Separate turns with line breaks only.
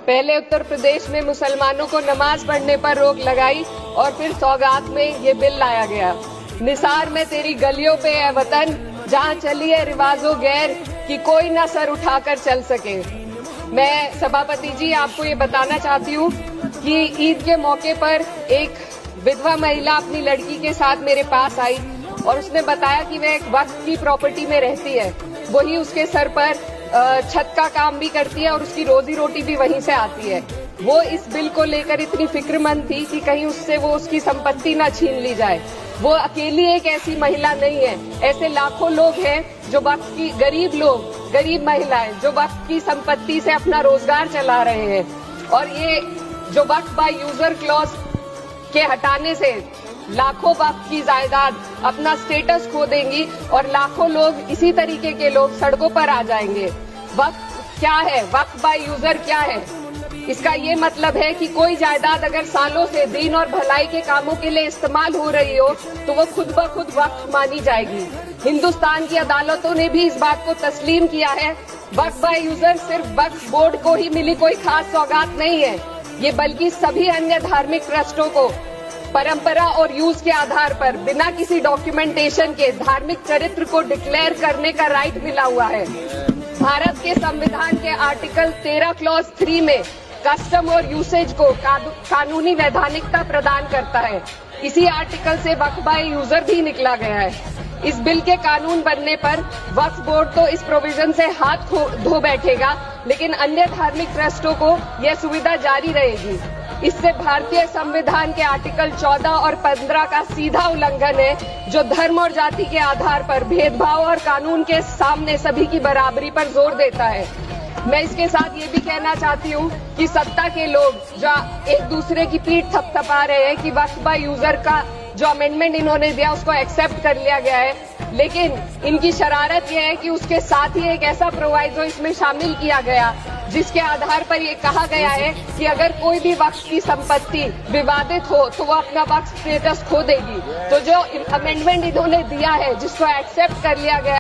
पहले उत्तर प्रदेश में मुसलमानों को नमाज पढ़ने पर रोक लगाई और फिर सौगात में ये बिल लाया गया। निसार में तेरी गलियों पे है वतन, जहाँ चली है रिवाजो गैर कि कोई ना सर उठाकर चल सके। मैं सभापति जी आपको ये बताना चाहती हूँ कि ईद के मौके पर एक विधवा महिला अपनी लड़की के साथ मेरे पास आई और उसने बताया कि वह एक वक्फ की प्रॉपर्टी में रहती है, वही उसके सर पर छत का काम भी करती है और उसकी रोजी रोटी भी वहीं से आती है। वो इस बिल को लेकर इतनी फिक्रमंद थी कि कहीं उससे वो उसकी संपत्ति ना छीन ली जाए। वो अकेली एक ऐसी महिला नहीं है, ऐसे लाखों लोग हैं जो वक्फ की गरीब महिलाएं जो वक्फ की संपत्ति से अपना रोजगार चला रहे हैं। और ये जो वक्फ बाय यूजर क्लॉज के हटाने से लाखों वक्फ की जायदाद अपना स्टेटस खो देंगी और लाखों लोग इसी तरीके के लोग सड़कों पर आ जाएंगे। वक्फ क्या है? वक्फ बाय यूजर क्या है? इसका ये मतलब है कि कोई जायदाद अगर सालों से दीन और भलाई के कामों के लिए इस्तेमाल हो रही हो तो वो खुद ब खुद वक्फ मानी जाएगी। हिंदुस्तान की अदालतों ने भी इस बात को तस्लीम किया है। वक्फ बाय यूजर सिर्फ वक्फ बोर्ड को ही मिली कोई खास सौगात नहीं है, ये बल्कि सभी अन्य धार्मिक ट्रस्टों को परंपरा और यूज के आधार पर बिना किसी डॉक्यूमेंटेशन के धार्मिक चरित्र को डिक्लेयर करने का राइट मिला हुआ है। भारत के संविधान के आर्टिकल 13 क्लॉज 3 में कस्टम और यूसेज को कानूनी वैधानिकता प्रदान करता है। इसी आर्टिकल से वक्फ बाय यूजर भी निकला गया है। इस बिल के कानून बनने पर वक्फ बोर्ड तो इस प्रोविजन से हाथ धो बैठेगा, लेकिन अन्य धार्मिक ट्रस्टों को यह सुविधा जारी रहेगी। इससे भारतीय संविधान के आर्टिकल 14 और 15 का सीधा उल्लंघन है, जो धर्म और जाति के आधार पर भेदभाव और कानून के सामने सभी की बराबरी पर जोर देता है। मैं इसके साथ ये भी कहना चाहती हूँ कि सत्ता के लोग जो एक दूसरे की पीठ थपथपा रहे हैं कि वक्फ बाय यूजर का जो अमेंडमेंट इन्होंने दिया उसको एक्सेप्ट कर लिया गया है, लेकिन इनकी शरारत यह है कि उसके साथ ही एक ऐसा प्रोवाइजो इसमें शामिल किया गया जिसके आधार पर ये कहा गया है कि अगर कोई भी वक्फ की संपत्ति विवादित हो तो वो अपना वक्फ स्टेटस खो देगी। तो जो अमेंडमेंट इन्होंने दिया है जिसको एक्सेप्ट कर लिया गया